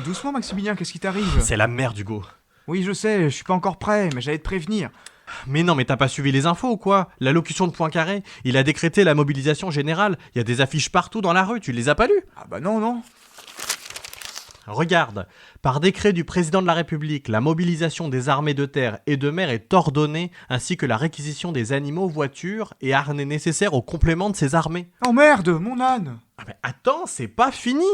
Doucement Maximilien, qu'est-ce qui t'arrive? C'est la merde, Hugo. Oui, je sais, je suis pas encore prêt, mais j'allais te prévenir. Mais non, mais t'as pas suivi les infos ou quoi? L'allocution de Poincaré, il a décrété la mobilisation générale. Il y a des affiches partout dans la rue, tu les as pas lues? Ah bah non. Regarde, par décret du président de la République, la mobilisation des armées de terre et de mer est ordonnée, ainsi que la réquisition des animaux, voitures et harnais nécessaires au complément de ces armées. Oh merde, mon âne! Ah mais attends, c'est pas fini!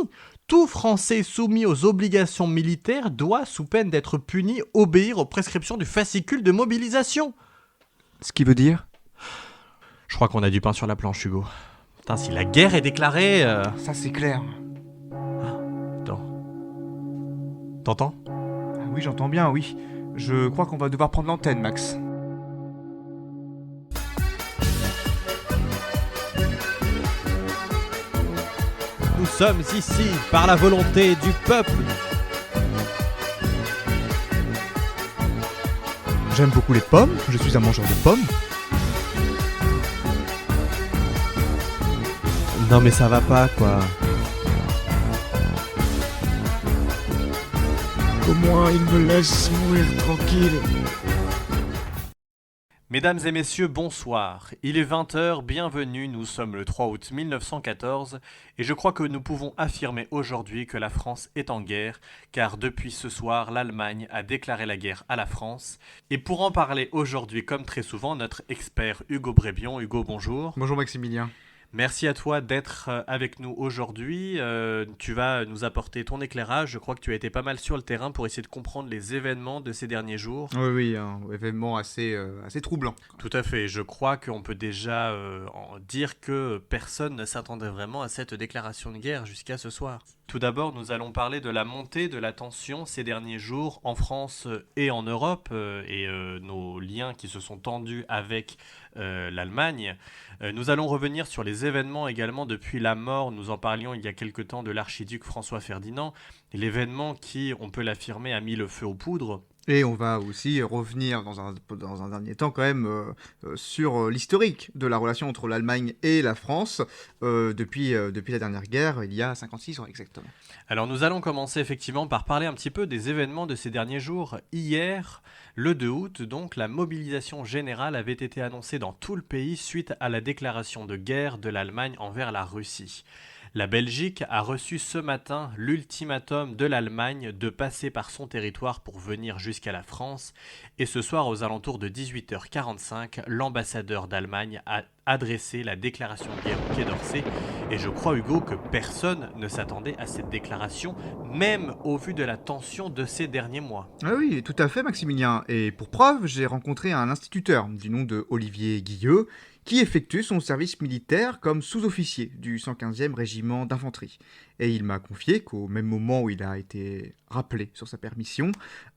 Tout Français soumis aux obligations militaires doit, sous peine d'être puni, obéir aux prescriptions du fascicule de mobilisation. Ce qui veut dire? Je crois qu'on a du pain sur la planche, Hugo. Putain, si la guerre est déclarée... Ça c'est clair. Attends. T'entends? Ah oui, j'entends bien, oui. Je crois qu'on va devoir prendre l'antenne, Max. Nous sommes ici par la volonté du peuple. J'aime beaucoup les pommes, je suis un mangeur de pommes. Non mais ça va pas, quoi. Au moins, il me laisse mourir tranquille. Mesdames et messieurs, bonsoir. Il est 20h, bienvenue, nous sommes le 3 août 1914 et je crois que nous pouvons affirmer aujourd'hui que la France est en guerre car depuis ce soir, l'Allemagne a déclaré la guerre à la France. Et pour en parler aujourd'hui, comme très souvent, notre expert Hugo Brébion. Hugo, bonjour. Bonjour Maximilien. Merci à toi d'être avec nous aujourd'hui. Tu vas nous apporter ton éclairage. Je crois que tu as été pas mal sur le terrain pour essayer de comprendre les événements de ces derniers jours. Oui, un événement assez troublant. Tout à fait. Je crois qu'on peut déjà dire que personne ne s'attendait vraiment à cette déclaration de guerre jusqu'à ce soir. Tout d'abord, nous allons parler de la montée de la tension ces derniers jours en France et en Europe et nos liens qui se sont tendus avec l'Allemagne. Nous allons revenir sur les événements également depuis la mort, nous en parlions il y a quelque temps, de l'archiduc François Ferdinand, l'événement qui, on peut l'affirmer, a mis le feu aux poudres. Et on va aussi revenir dans un dernier temps quand même sur l'historique de la relation entre l'Allemagne et la France depuis la dernière guerre, il y a 56 ans exactement. Alors nous allons commencer effectivement par parler un petit peu des événements de ces derniers jours. Hier, le 2 août, donc, la mobilisation générale avait été annoncée dans tout le pays suite à la déclaration de guerre de l'Allemagne envers la Russie. La Belgique a reçu ce matin l'ultimatum de l'Allemagne de passer par son territoire pour venir jusqu'à la France. Et ce soir, aux alentours de 18h45, l'ambassadeur d'Allemagne a adressé la déclaration de guerre au Quai d'Orsay. Et je crois, Hugo, que personne ne s'attendait à cette déclaration, même au vu de la tension de ces derniers mois. Ah oui, tout à fait Maximilien. Et pour preuve, j'ai rencontré un instituteur du nom de Olivier Guilleux, qui effectue son service militaire comme sous-officier du 115e régiment d'infanterie. Et il m'a confié qu'au même moment où il a été rappelé sur sa permission,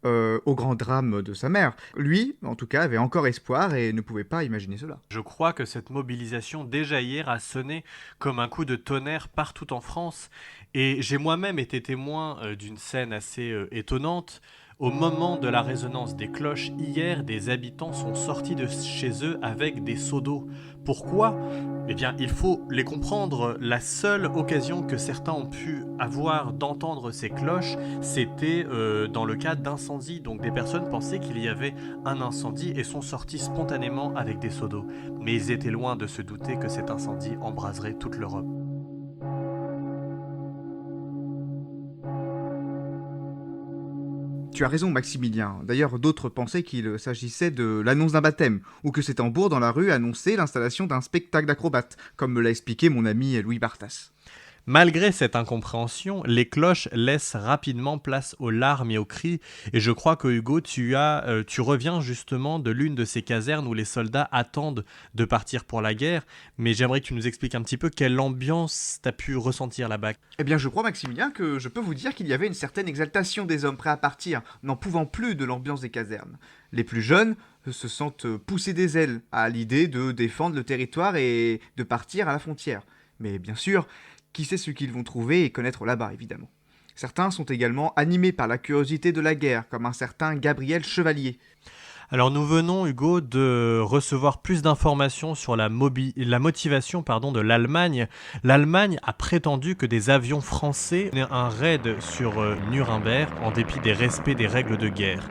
au grand drame de sa mère, lui, en tout cas, avait encore espoir et ne pouvait pas imaginer cela. Je crois que cette mobilisation, déjà hier, a sonné comme un coup de tonnerre partout en France. Et j'ai moi-même été témoin d'une scène assez étonnante. Au moment de la résonance des cloches, hier, des habitants sont sortis de chez eux avec des seaux d'eau. Pourquoi ? Eh bien, il faut les comprendre. La seule occasion que certains ont pu avoir d'entendre ces cloches, c'était dans le cas d'incendie. Donc des personnes pensaient qu'il y avait un incendie et sont sortis spontanément avec des seaux d'eau. Mais ils étaient loin de se douter que cet incendie embraserait toute l'Europe. Tu as raison Maximilien, d'ailleurs d'autres pensaient qu'il s'agissait de l'annonce d'un baptême, ou que ces tambours dans la rue annonçaient l'installation d'un spectacle d'acrobates, comme me l'a expliqué mon ami Louis Bartas. Malgré cette incompréhension, les cloches laissent rapidement place aux larmes et aux cris. Et je crois que Hugo, tu reviens justement de l'une de ces casernes où les soldats attendent de partir pour la guerre. Mais j'aimerais que tu nous expliques un petit peu quelle ambiance t'as pu ressentir là-bas. Eh bien je crois Maximilien que je peux vous dire qu'il y avait une certaine exaltation des hommes prêts à partir, n'en pouvant plus de l'ambiance des casernes. Les plus jeunes se sentent pousser des ailes à l'idée de défendre le territoire et de partir à la frontière. Mais bien sûr, qui sait ce qu'ils vont trouver et connaître là-bas, évidemment. Certains sont également animés par la curiosité de la guerre, comme un certain Gabriel Chevalier. Alors nous venons, Hugo, de recevoir plus d'informations sur la motivation de l'Allemagne. L'Allemagne a prétendu que des avions français menaient un raid sur Nuremberg en dépit des respects des règles de guerre.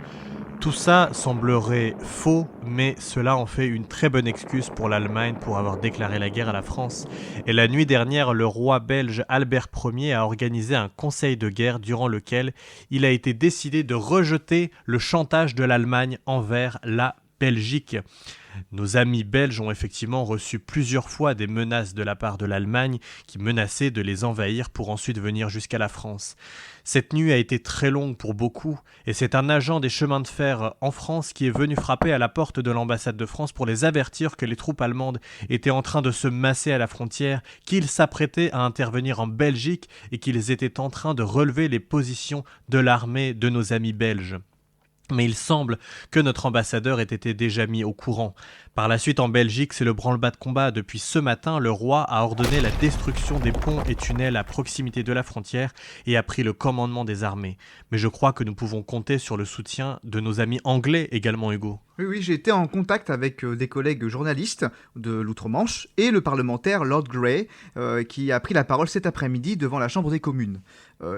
Tout ça semblerait faux, mais cela en fait une très bonne excuse pour l'Allemagne pour avoir déclaré la guerre à la France. Et la nuit dernière, le roi belge Albert Ier a organisé un conseil de guerre durant lequel il a été décidé de rejeter le chantage de l'Allemagne envers la Belgique. Nos amis belges ont effectivement reçu plusieurs fois des menaces de la part de l'Allemagne qui menaçait de les envahir pour ensuite venir jusqu'à la France. Cette nuit a été très longue pour beaucoup et c'est un agent des chemins de fer en France qui est venu frapper à la porte de l'ambassade de France pour les avertir que les troupes allemandes étaient en train de se masser à la frontière, qu'ils s'apprêtaient à intervenir en Belgique et qu'ils étaient en train de relever les positions de l'armée de nos amis belges. Mais il semble que notre ambassadeur ait été déjà mis au courant. Par la suite, en Belgique, c'est le branle-bas de combat. Depuis ce matin, le roi a ordonné la destruction des ponts et tunnels à proximité de la frontière et a pris le commandement des armées. Mais je crois que nous pouvons compter sur le soutien de nos amis anglais également, Hugo. Oui, j'ai été en contact avec des collègues journalistes de l'Outre-Manche et le parlementaire Lord Grey, qui a pris la parole cet après-midi devant la Chambre des communes.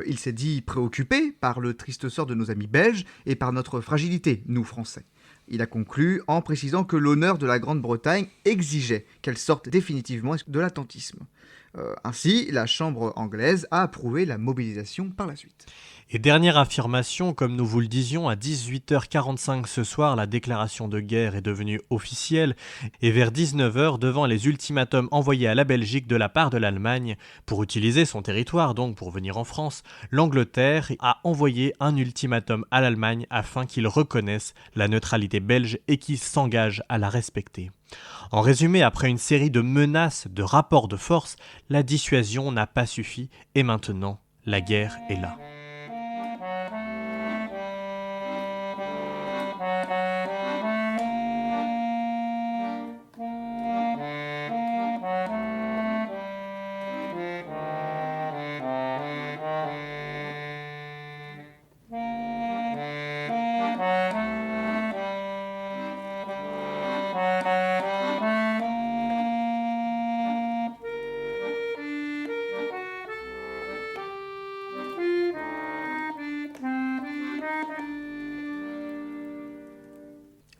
Il s'est dit préoccupé par le triste sort de nos amis belges et par notre fragilité, nous Français. Il a conclu en précisant que l'honneur de la Grande-Bretagne exigeait qu'elle sorte définitivement de l'attentisme. Ainsi, la Chambre anglaise a approuvé la mobilisation par la suite. Et dernière affirmation, comme nous vous le disions, à 18h45 ce soir, la déclaration de guerre est devenue officielle et vers 19h, devant les ultimatums envoyés à la Belgique de la part de l'Allemagne pour utiliser son territoire, donc pour venir en France, l'Angleterre a envoyé un ultimatum à l'Allemagne afin qu'il reconnaisse la neutralité belge et qu'il s'engage à la respecter. En résumé, après une série de menaces, de rapports de force, la dissuasion n'a pas suffi et maintenant, la guerre est là.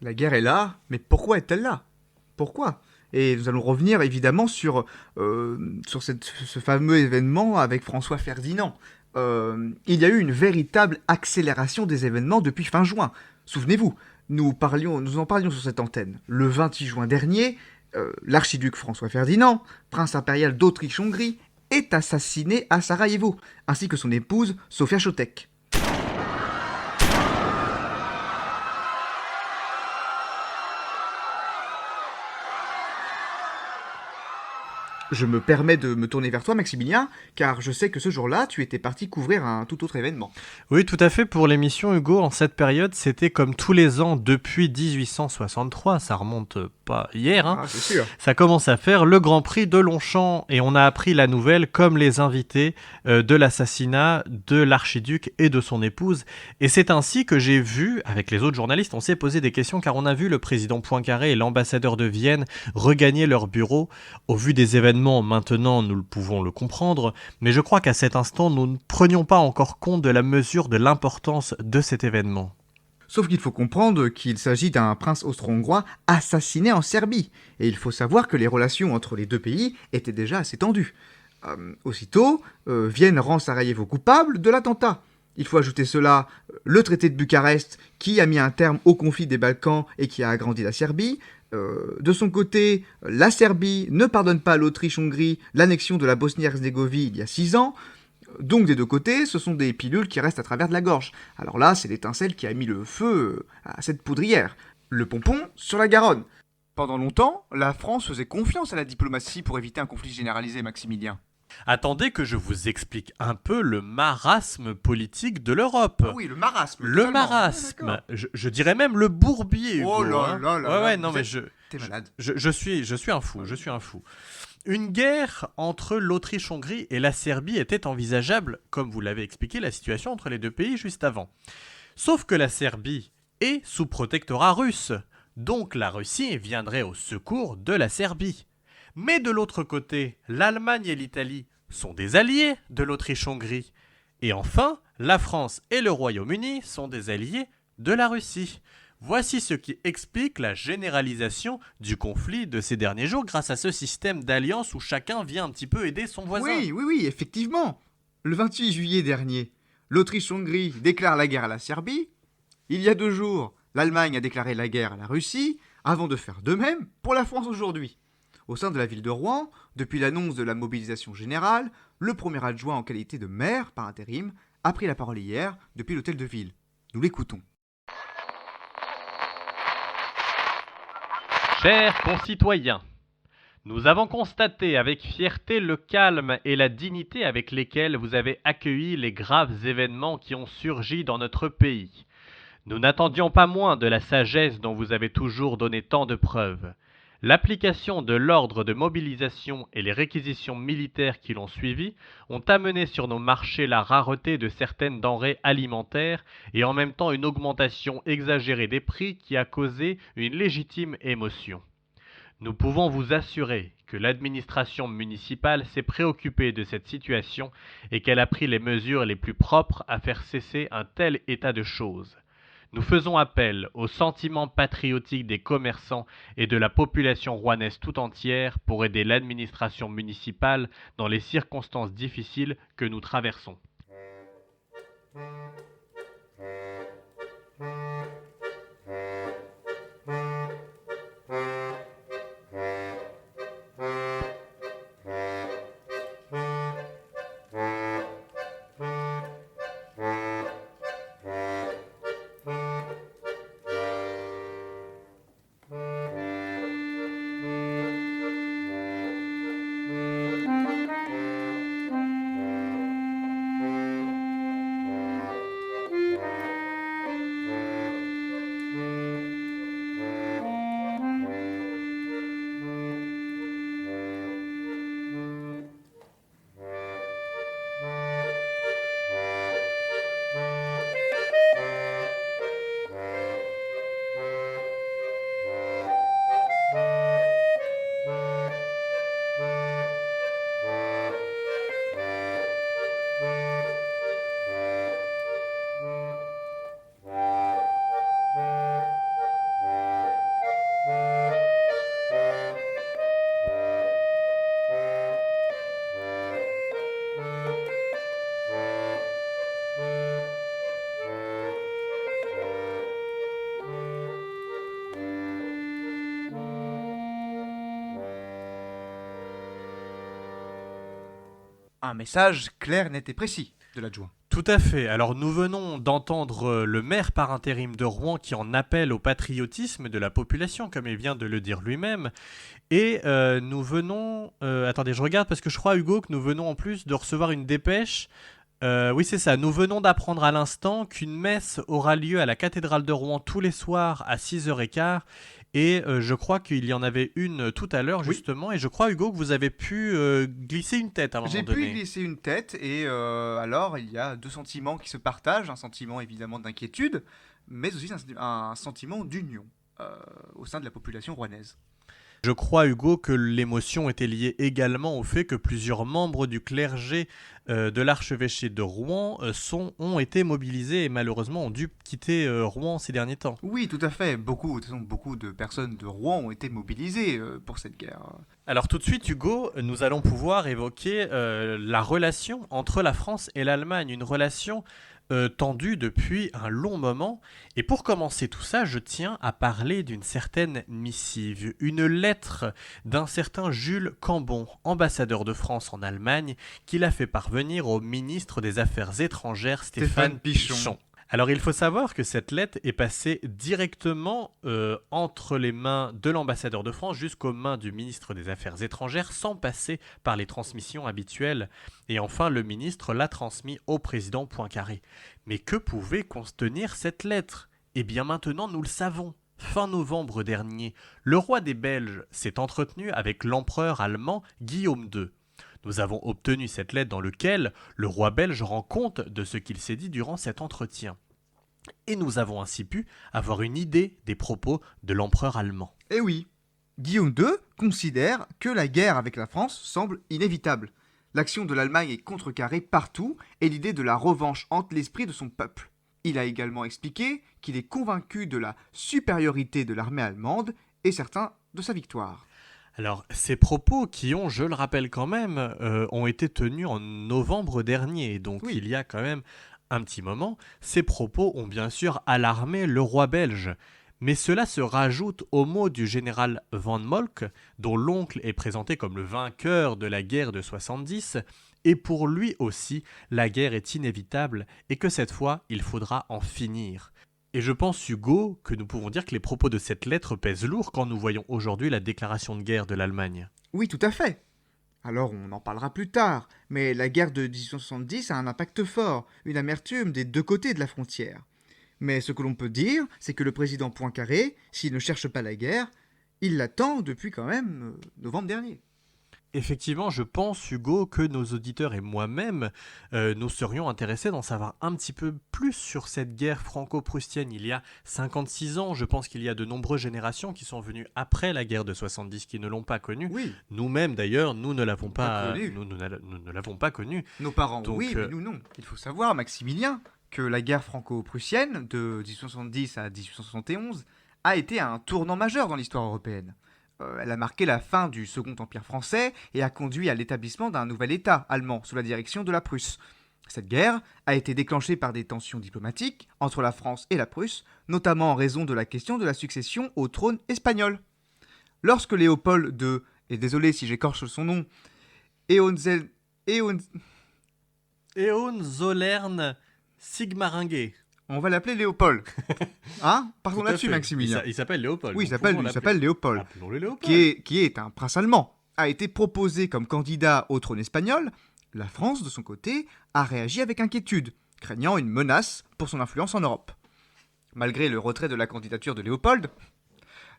La guerre est là, mais pourquoi est-elle là ? Pourquoi ? Et nous allons revenir évidemment sur ce fameux événement avec François Ferdinand. Il y a eu une véritable accélération des événements depuis fin juin. Souvenez-vous, nous en parlions sur cette antenne. Le 28 juin dernier, l'archiduc François Ferdinand, prince impérial d'Autriche-Hongrie, est assassiné à Sarajevo, ainsi que son épouse Sofia Chotek. Je me permets de me tourner vers toi, Maximilien, car je sais que ce jour-là, tu étais parti couvrir un tout autre événement. Oui, tout à fait. Pour l'émission, Hugo, en cette période, c'était comme tous les ans depuis 1863. Ça remonte pas hier, hein. Ah, c'est sûr. Ça commence à faire le Grand Prix de Longchamp. Et on a appris la nouvelle, comme les invités, de l'assassinat de l'archiduc et de son épouse. Et c'est ainsi que j'ai vu, avec les autres journalistes, on s'est posé des questions, car on a vu le président Poincaré et l'ambassadeur de Vienne regagner leur bureau. Au vu des événements, maintenant, nous pouvons le comprendre, mais je crois qu'à cet instant, nous ne prenions pas encore compte de la mesure de l'importance de cet événement. Sauf qu'il faut comprendre qu'il s'agit d'un prince austro-hongrois assassiné en Serbie. Et il faut savoir que les relations entre les deux pays étaient déjà assez tendues. Aussitôt, Vienne rend Sarajevo coupable de l'attentat. Il faut ajouter cela, le traité de Bucarest, qui a mis un terme au conflit des Balkans et qui a agrandi la Serbie. De son côté, la Serbie ne pardonne pas à l'Autriche-Hongrie l'annexion de la Bosnie-Herzégovine il y a 6 ans. Donc des deux côtés, ce sont des pilules qui restent à travers de la gorge. Alors là, c'est l'étincelle qui a mis le feu à cette poudrière. Le pompon sur la Garonne. Pendant longtemps, la France faisait confiance à la diplomatie pour éviter un conflit généralisé, Maximilien. Attendez que je vous explique un peu le marasme politique de l'Europe. Ah oui, le marasme. Le marasme. Ah, je dirais même le bourbier, Hugo. oh là là là. Ouais, non mais T'es malade. je suis un fou, je suis un fou. Une guerre entre l'Autriche-Hongrie et la Serbie était envisageable, comme vous l'avez expliqué, la situation entre les deux pays juste avant. Sauf que la Serbie et sous protectorat russe. Donc la Russie viendrait au secours de la Serbie. Mais de l'autre côté, l'Allemagne et l'Italie sont des alliés de l'Autriche-Hongrie. Et enfin, la France et le Royaume-Uni sont des alliés de la Russie. Voici ce qui explique la généralisation du conflit de ces derniers jours grâce à ce système d'alliance où chacun vient un petit peu aider son voisin. Oui, effectivement. Le 28 juillet dernier, l'Autriche-Hongrie déclare la guerre à la Serbie. Il y a 2 jours, l'Allemagne a déclaré la guerre à la Russie, avant de faire de même pour la France aujourd'hui. Au sein de la ville de Rouen, depuis l'annonce de la mobilisation générale, le premier adjoint en qualité de maire, par intérim, a pris la parole hier depuis l'hôtel de ville. Nous l'écoutons. Chers concitoyens, nous avons constaté avec fierté le calme et la dignité avec lesquels vous avez accueilli les graves événements qui ont surgi dans notre pays. Nous n'attendions pas moins de la sagesse dont vous avez toujours donné tant de preuves. L'application de l'ordre de mobilisation et les réquisitions militaires qui l'ont suivi ont amené sur nos marchés la rareté de certaines denrées alimentaires et en même temps une augmentation exagérée des prix qui a causé une légitime émotion. Nous pouvons vous assurer que l'administration municipale s'est préoccupée de cette situation et qu'elle a pris les mesures les plus propres à faire cesser un tel état de choses. Nous faisons appel au sentiment patriotique des commerçants et de la population rouennaise tout entière pour aider l'administration municipale dans les circonstances difficiles que nous traversons. Un message clair, net et précis de l'adjoint. Tout à fait. Alors nous venons d'entendre le maire par intérim de Rouen qui en appelle au patriotisme de la population, comme il vient de le dire lui-même. Et nous venons... attendez, je regarde parce que je crois, Hugo, que nous venons en plus de recevoir une dépêche. Oui, c'est ça. Nous venons d'apprendre à l'instant qu'une messe aura lieu à la cathédrale de Rouen tous les soirs à 6h15. Et je crois qu'il y en avait une tout à l'heure, justement. Et je crois, Hugo, que vous avez pu glisser une tête à un moment donné. J'ai pu glisser une tête et alors il y a 2 sentiments qui se partagent. Un sentiment évidemment d'inquiétude, mais aussi un sentiment d'union au sein de la population rouennaise. Je crois, Hugo, que l'émotion était liée également au fait que plusieurs membres du clergé de l'archevêché de Rouen ont été mobilisés et malheureusement ont dû quitter Rouen ces derniers temps. Oui, tout à fait. Beaucoup de personnes de Rouen ont été mobilisées pour cette guerre. Alors tout de suite, Hugo, nous allons pouvoir évoquer la relation entre la France et l'Allemagne, une relation tendue depuis un long moment. Et pour commencer tout ça, je tiens à parler d'une certaine missive, une lettre d'un certain Jules Cambon, ambassadeur de France en Allemagne, qu'il a fait parvenir au ministre des Affaires étrangères Stéphane Pichon. Alors il faut savoir que cette lettre est passée directement entre les mains de l'ambassadeur de France jusqu'aux mains du ministre des Affaires étrangères sans passer par les transmissions habituelles. Et enfin, le ministre l'a transmis au président Poincaré. Mais que pouvait contenir cette lettre ? Eh bien maintenant nous le savons. Fin novembre dernier, le roi des Belges s'est entretenu avec l'empereur allemand Guillaume II. Nous avons obtenu cette lettre dans laquelle le roi belge rend compte de ce qu'il s'est dit durant cet entretien. Et nous avons ainsi pu avoir une idée des propos de l'empereur allemand. Eh oui, Guillaume II considère que la guerre avec la France semble inévitable. L'action de l'Allemagne est contrecarrée partout et l'idée de la revanche hante l'esprit de son peuple. Il a également expliqué qu'il est convaincu de la supériorité de l'armée allemande et certain de sa victoire. Alors, ces propos qui ont, je le rappelle quand même, ont été tenus en novembre dernier, donc Oui, il y a quand même un petit moment, ces propos ont bien sûr alarmé le roi belge. Mais cela se rajoute aux mots du général Van Molk, dont l'oncle est présenté comme le vainqueur de la guerre de 70, et pour lui aussi, la guerre est inévitable et que cette fois, il faudra en finir. Et je pense, Hugo, que nous pouvons dire que les propos de cette lettre pèsent lourd quand nous voyons aujourd'hui la déclaration de guerre de l'Allemagne. oui, tout à fait. Alors on en parlera plus tard, mais la guerre de 1870 a un impact fort, une amertume des deux côtés de la frontière. Mais ce que l'on peut dire, c'est que le président Poincaré, s'il ne cherche pas la guerre, il l'attend depuis quand même novembre dernier. Effectivement, je pense, Hugo, que nos auditeurs et moi-même, nous serions intéressés d'en savoir un petit peu plus sur cette guerre franco-prussienne. Il y a 56 ans, je pense qu'il y a de nombreuses générations qui sont venues après la guerre de 70 qui ne l'ont pas connue. Oui, Nous-mêmes, d'ailleurs, nous ne l'avons pas pas, connu. nous ne l'avons pas connue. Nos parents, Donc, oui, mais nous non. Il faut savoir, Maximilien, que la guerre franco-prussienne de 1870 à 1871 a été un tournant majeur dans l'histoire européenne. Elle a marqué la fin du Second Empire français et a conduit à l'établissement d'un nouvel État allemand sous la direction de la Prusse. Cette guerre a été déclenchée par des tensions diplomatiques entre la France et la Prusse, notamment en raison de la question de la succession au trône espagnol. Lorsque Léopold II, et désolé si j'écorche son nom, Hohenzollern, Hohenzollern Sigmaringen. on va l'appeler Léopold. Hein? Partons Tout à là-dessus, fait. Maximilien. Il s'appelle Léopold. Oui, donc il s'appelle, pouvons il l'appeler. s'appelle Léopold, Appelons-le Léopold. qui est un prince allemand, a été proposé comme candidat au trône espagnol. La France, de son côté, a réagi avec inquiétude, craignant une menace pour son influence en Europe. Malgré le retrait de la candidature de Léopold,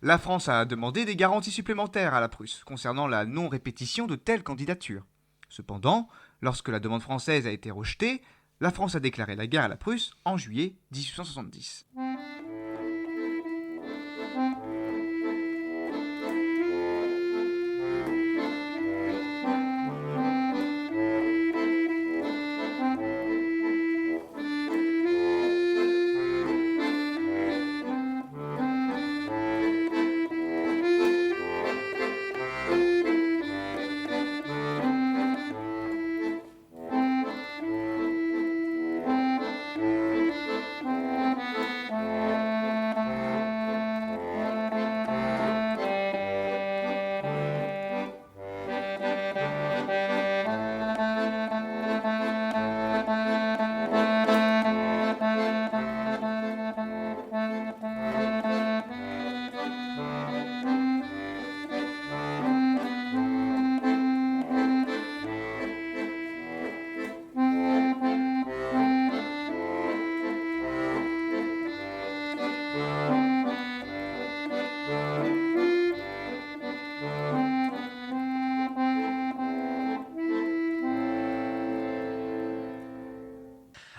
la France a demandé des garanties supplémentaires à la Prusse concernant la non-répétition de telles candidatures. Cependant, lorsque la demande française a été rejetée, la France a déclaré la guerre à la Prusse en juillet 1870.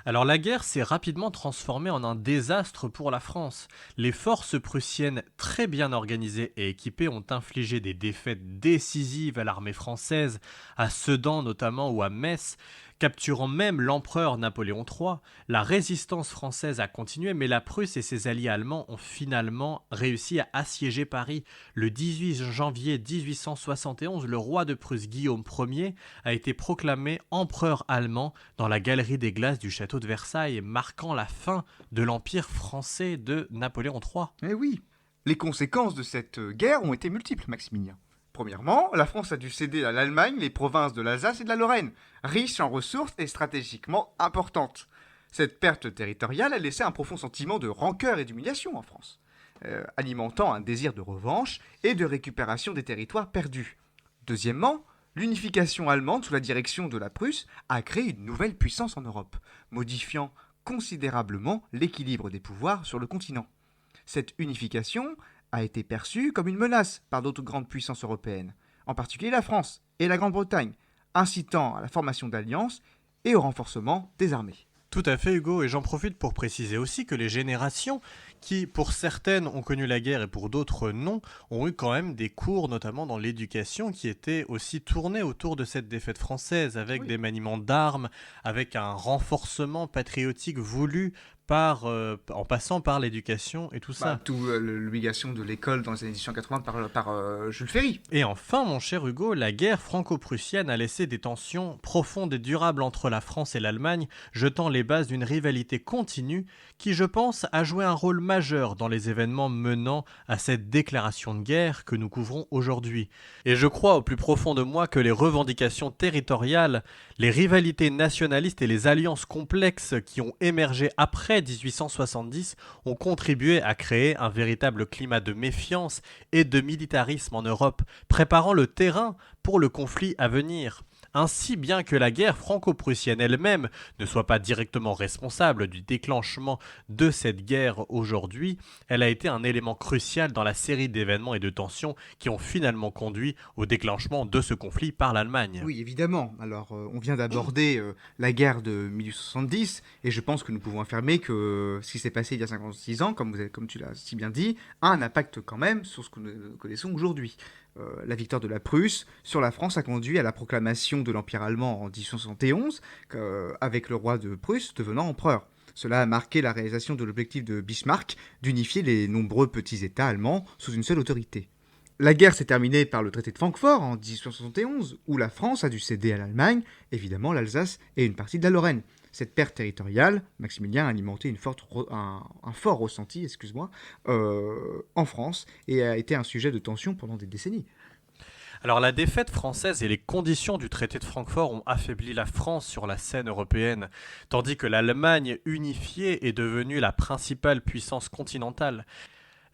Alors la guerre s'est rapidement transformée en un désastre pour la France. Les forces prussiennes très bien organisées et équipées ont infligé des défaites décisives à l'armée française, à Sedan notamment ou à Metz, capturant même l'empereur Napoléon III. La résistance française a continué, mais la Prusse et ses alliés allemands ont finalement réussi à assiéger Paris. Le 18 janvier 1871, le roi de Prusse Guillaume Ier a été proclamé empereur allemand dans la galerie des glaces du château de Versailles, marquant la fin de l'empire français de Napoléon III. Eh oui, les conséquences de cette guerre ont été multiples, Maximilien. Premièrement, la France a dû céder à l'Allemagne les provinces de l'Alsace et de la Lorraine, riches en ressources et stratégiquement importantes. Cette perte territoriale a laissé un profond sentiment de rancœur et d'humiliation en France, alimentant un désir de revanche et de récupération des territoires perdus. Deuxièmement, l'unification allemande sous la direction de la Prusse a créé une nouvelle puissance en Europe, modifiant considérablement l'équilibre des pouvoirs sur le continent. Cette unification a été perçue comme une menace par d'autres grandes puissances européennes, en particulier la France et la Grande-Bretagne, incitant à la formation d'alliances et au renforcement des armées. Tout à fait, Hugo, et j'en profite pour préciser aussi que les générations qui, pour certaines, ont connu la guerre et pour d'autres non, ont eu quand même des cours, notamment dans l'éducation, qui étaient aussi tournés autour de cette défaite française, avec Oui. des maniements d'armes, avec un renforcement patriotique voulu en passant par l'éducation et tout Bah, ça. tout l'obligation de l'école dans les années 1880 par Jules Ferry. Et enfin, mon cher Hugo, la guerre franco-prussienne a laissé des tensions profondes et durables entre la France et l'Allemagne, jetant les bases d'une rivalité continue qui, je pense, a joué un rôle majeur dans les événements menant à cette déclaration de guerre que nous couvrons aujourd'hui. Et je crois au plus profond de moi que les revendications territoriales, les rivalités nationalistes et les alliances complexes qui ont émergé après 1870 ont contribué à créer un véritable climat de méfiance et de militarisme en Europe, préparant le terrain pour le conflit à venir. Ainsi, bien que la guerre franco-prussienne elle-même ne soit pas directement responsable du déclenchement de cette guerre aujourd'hui, elle a été un élément crucial dans la série d'événements et de tensions qui ont finalement conduit au déclenchement de ce conflit par l'Allemagne. Oui, évidemment. Alors, on vient d'aborder la guerre de 1870, et je pense que nous pouvons affirmer que ce qui s'est passé il y a 56 ans, comme tu l'as si bien dit, a un impact quand même sur ce que nous connaissons aujourd'hui. La victoire de la Prusse sur la France a conduit à la proclamation de l'Empire allemand en 1871, avec le roi de Prusse devenant empereur. Cela a marqué la réalisation de l'objectif de Bismarck d'unifier les nombreux petits États allemands sous une seule autorité. La guerre s'est terminée par le traité de Francfort en 1871, où la France a dû céder à l'Allemagne, évidemment l'Alsace et une partie de la Lorraine. Cette perte territoriale, Maximilien a alimenté un fort ressenti en France et a été un sujet de tension pendant des décennies. Alors la défaite française et les conditions du traité de Francfort ont affaibli la France sur la scène européenne, tandis que l'Allemagne unifiée est devenue la principale puissance continentale.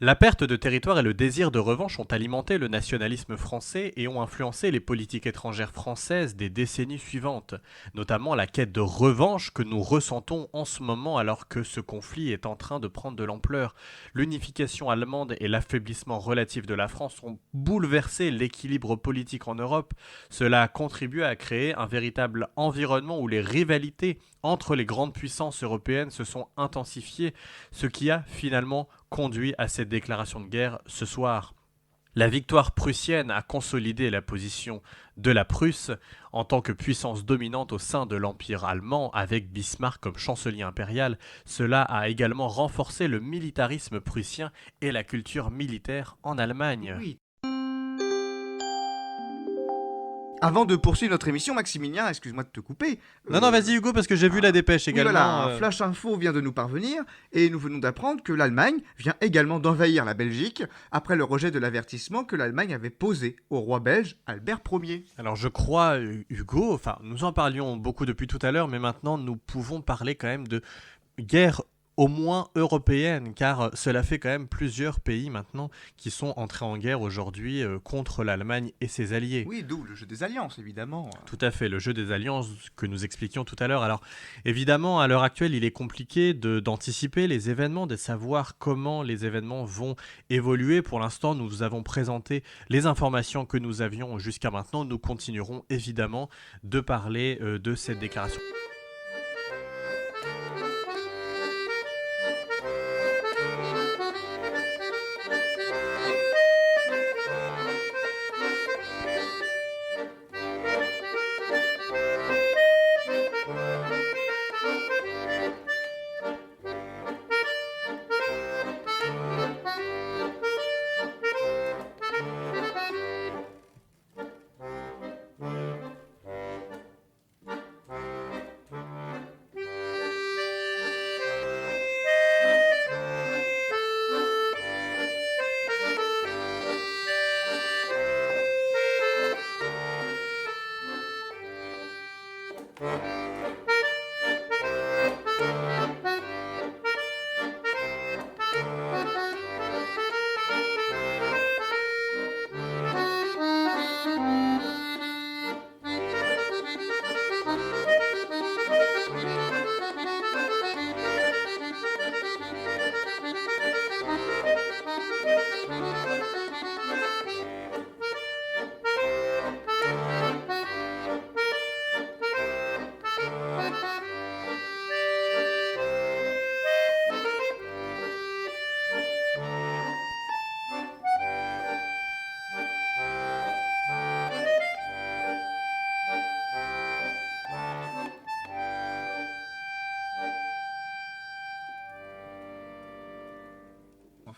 La perte de territoire et le désir de revanche ont alimenté le nationalisme français et ont influencé les politiques étrangères françaises des décennies suivantes, notamment la quête de revanche que nous ressentons en ce moment alors que ce conflit est en train de prendre de l'ampleur. L'unification allemande et l'affaiblissement relatif de la France ont bouleversé l'équilibre politique en Europe. Cela a contribué à créer un véritable environnement où les rivalités entre les grandes puissances européennes se sont intensifiées, ce qui a finalement conduit à cette déclaration de guerre ce soir. La victoire prussienne a consolidé la position de la Prusse en tant que puissance dominante au sein de l'Empire allemand avec Bismarck comme chancelier impérial. Cela a également renforcé le militarisme prussien et la culture militaire en Allemagne. Oui. Avant de poursuivre notre émission, Maximilien, excuse-moi de te couper. Non, vas-y Hugo, parce que j'ai vu la dépêche Oui, également. voilà, un flash info vient de nous parvenir et nous venons d'apprendre que l'Allemagne vient également d'envahir la Belgique après le rejet de l'avertissement que l'Allemagne avait posé au roi belge Albert Ier. Alors je crois, Hugo, enfin nous en parlions beaucoup depuis tout à l'heure, mais maintenant nous pouvons parler quand même de guerre au moins européenne, car cela fait quand même plusieurs pays maintenant qui sont entrés en guerre aujourd'hui contre l'Allemagne et ses alliés. Oui, d'où le jeu des alliances, évidemment. Tout à fait, le jeu des alliances que nous expliquions tout à l'heure. Alors évidemment, à l'heure actuelle, il est compliqué d'anticiper les événements, de savoir comment les événements vont évoluer. Pour l'instant, nous avons présenté les informations que nous avions jusqu'à maintenant. Nous continuerons évidemment de parler de cette déclaration.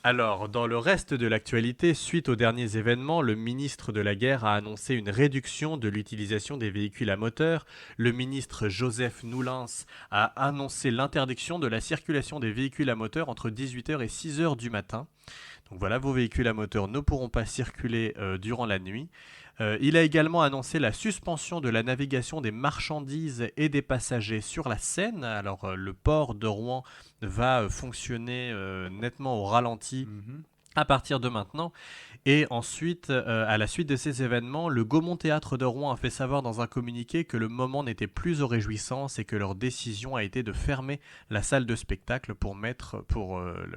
Alors, dans le reste de l'actualité, suite aux derniers événements, le ministre de la Guerre a annoncé une réduction de l'utilisation des véhicules à moteur. Le ministre Joseph Noulens a annoncé l'interdiction de la circulation des véhicules à moteur entre 18h et 6h du matin. Donc voilà, vos véhicules à moteur ne pourront pas circuler durant la nuit. Il a également annoncé la suspension de la navigation des marchandises et des passagers sur la Seine. Alors le port de Rouen va fonctionner nettement au ralenti Mhm. à partir de maintenant. Et ensuite, à la suite de ces événements, le Gaumont Théâtre de Rouen a fait savoir dans un communiqué que le moment n'était plus aux réjouissances et que leur décision a été de fermer la salle de spectacle pour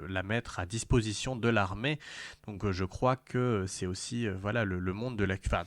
la mettre à disposition de l'armée. Donc je crois que c'est aussi voilà, le monde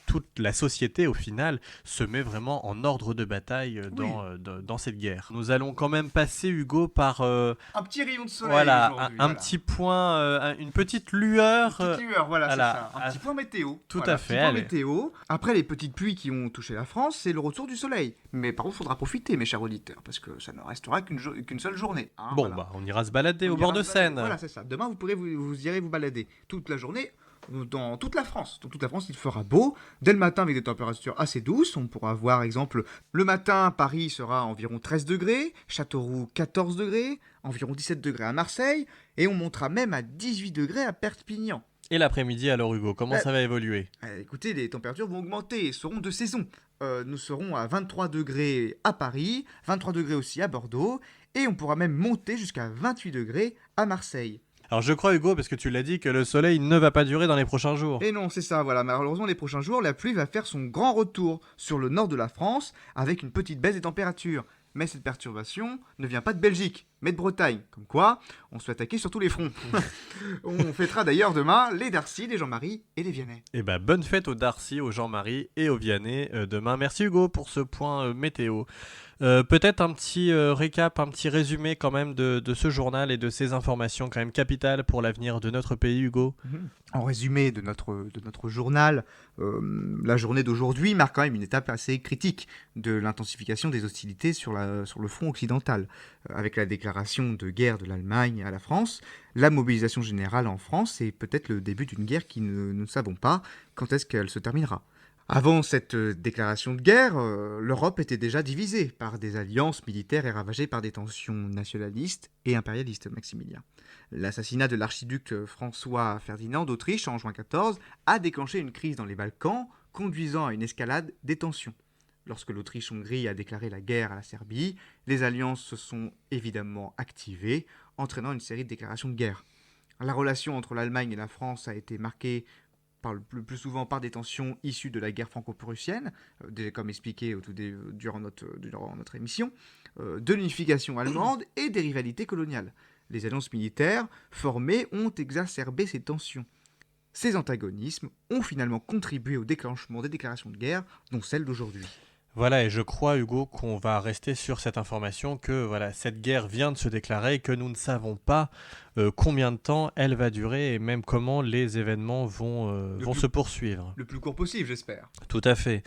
toute la société au final se met vraiment en ordre de bataille dans cette guerre. Nous allons quand même passer, Hugo, par Un petit rayon de soleil voilà, aujourd'hui. un petit point, une petite lueur. Une petite lueur, voilà, voilà, c'est ça. Un petit point météo. Tout Voilà, à fait, petit point allez. météo. Après les petites pluies qui ont touché la France, c'est le retour du soleil. Mais par contre, il faudra profiter, mes chers auditeurs, parce que ça ne restera qu'une seule journée. Hein, Bon, voilà. bah, on ira se balader On au ira bord de se balader. Seine. Voilà, c'est ça. Demain, vous irez vous balader toute la journée dans toute la France. Dans toute la France, il fera beau. Dès le matin, avec des températures assez douces, on pourra voir, exemple, le matin, Paris sera à environ 13 degrés, Châteauroux 14 degrés, environ 17 degrés à Marseille, et on montera même à 18 degrés à Perpignan. Et l'après-midi, alors, Hugo, comment ça va évoluer? Écoutez, les températures vont augmenter et seront de saison. Nous serons à 23 degrés à Paris, 23 degrés aussi à Bordeaux, et on pourra même monter jusqu'à 28 degrés à Marseille. Alors, je crois, Hugo, parce que tu l'as dit, que le soleil ne va pas durer dans les prochains jours. Et non, c'est ça, voilà. Malheureusement, les prochains jours, la pluie va faire son grand retour sur le nord de la France, avec une petite baisse des températures. Mais cette perturbation ne vient pas de Belgique, mais de Bretagne. Comme quoi, on se fait attaquer sur tous les fronts. On fêtera d'ailleurs demain les Darcy, les Jean-Marie et les Vianney. Eh ben, bonne fête aux Darcy, aux Jean-Marie et aux Vianney demain. Merci, Hugo, pour ce point météo. Peut-être un petit récap, un petit résumé quand même de ce journal et de ces informations quand même capitales pour l'avenir de notre pays, Hugo. En résumé de notre journal, la journée d'aujourd'hui marque quand même une étape assez critique de l'intensification des hostilités sur le front occidental, avec la déclaration de guerre de l'Allemagne à la France, la mobilisation générale en France et peut-être le début d'une guerre qui nous ne savons pas quand est-ce qu'elle se terminera. Avant cette déclaration de guerre, l'Europe était déjà divisée par des alliances militaires et ravagée par des tensions nationalistes et impérialistes, Maximilien. L'assassinat de l'archiduc François Ferdinand d'Autriche en juin 14 a déclenché une crise dans les Balkans, conduisant à une escalade des tensions. Lorsque l'Autriche-Hongrie a déclaré la guerre à la Serbie, les alliances se sont évidemment activées, entraînant une série de déclarations de guerre. La relation entre l'Allemagne et la France a été marquée le plus souvent par des tensions issues de la guerre franco-prussienne, déjà comme expliqué durant notre émission, de l'unification allemande et des rivalités coloniales. Les alliances militaires formées ont exacerbé ces tensions. Ces antagonismes ont finalement contribué au déclenchement des déclarations de guerre, dont celle d'aujourd'hui. Voilà, et je crois, Hugo, qu'on va rester sur cette information que voilà, cette guerre vient de se déclarer et que nous ne savons pas combien de temps elle va durer et même comment les événements vont se poursuivre. Le plus court possible, j'espère. Tout à fait.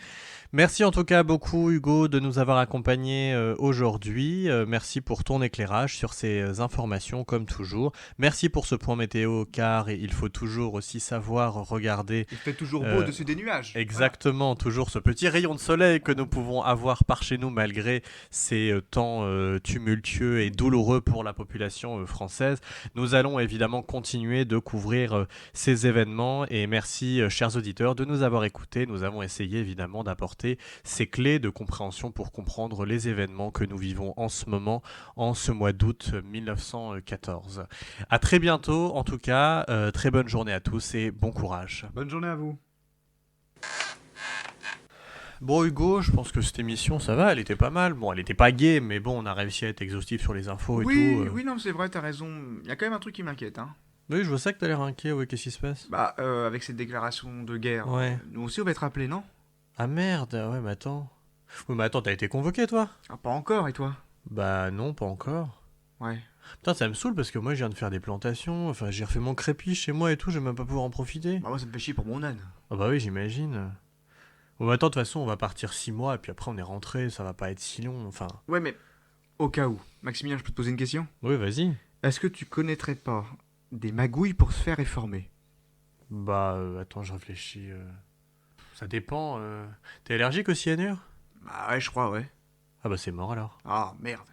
Merci en tout cas beaucoup, Hugo, de nous avoir accompagnés aujourd'hui. Merci pour ton éclairage sur ces informations, comme toujours. Merci pour ce point météo, car il faut toujours aussi savoir regarder... Il fait toujours beau au-dessus des nuages. Exactement, toujours ce petit rayon de soleil que nous pouvons avoir par chez nous malgré ces temps tumultueux et douloureux pour la population française. Nous allons évidemment continuer de couvrir ces événements et merci chers auditeurs de nous avoir écoutés. Nous avons essayé évidemment d'apporter ces clés de compréhension pour comprendre les événements que nous vivons en ce moment, en ce mois d'août 1914. À très bientôt en tout cas, très bonne journée à tous et bon courage. Bonne journée à vous. Bon Hugo, je pense que cette émission, ça va, elle était pas mal. Bon, elle était pas gaie, mais bon, on a réussi à être exhaustif sur les infos et tout. Oui, non, c'est vrai, t'as raison. Il y a quand même un truc qui m'inquiète, hein. Oui, je vois ça que t'as l'air inquiet, ouais, qu'est-ce qui se passe? Avec cette déclaration de guerre, Ouais. nous aussi on va être appelés, non? Ah merde, ouais, mais attends. Oui, mais attends, t'as été convoqué, toi? Ah, pas encore, et toi? Bah non, pas encore. Ouais. Putain, ça me saoule parce que moi, je viens de faire des plantations, enfin, j'ai refait mon crépi chez moi et tout, je vais même pas pouvoir en profiter. Bah moi ça me fait chier pour mon âne. Ah bah oui, j'imagine. Bon, bah attends, de toute façon, on va partir 6 mois, et puis après, on est rentré, ça va pas être si long, enfin... Ouais, mais au cas où, Maximilien, je peux te poser une question? Oui, vas-y. Est-ce que tu connaîtrais pas Des magouilles pour se faire réformer. Bah, attends, je réfléchis. Ça dépend. T'es allergique au cyanure? Bah ouais, je crois, ouais. Ah bah c'est mort alors. Ah, merde.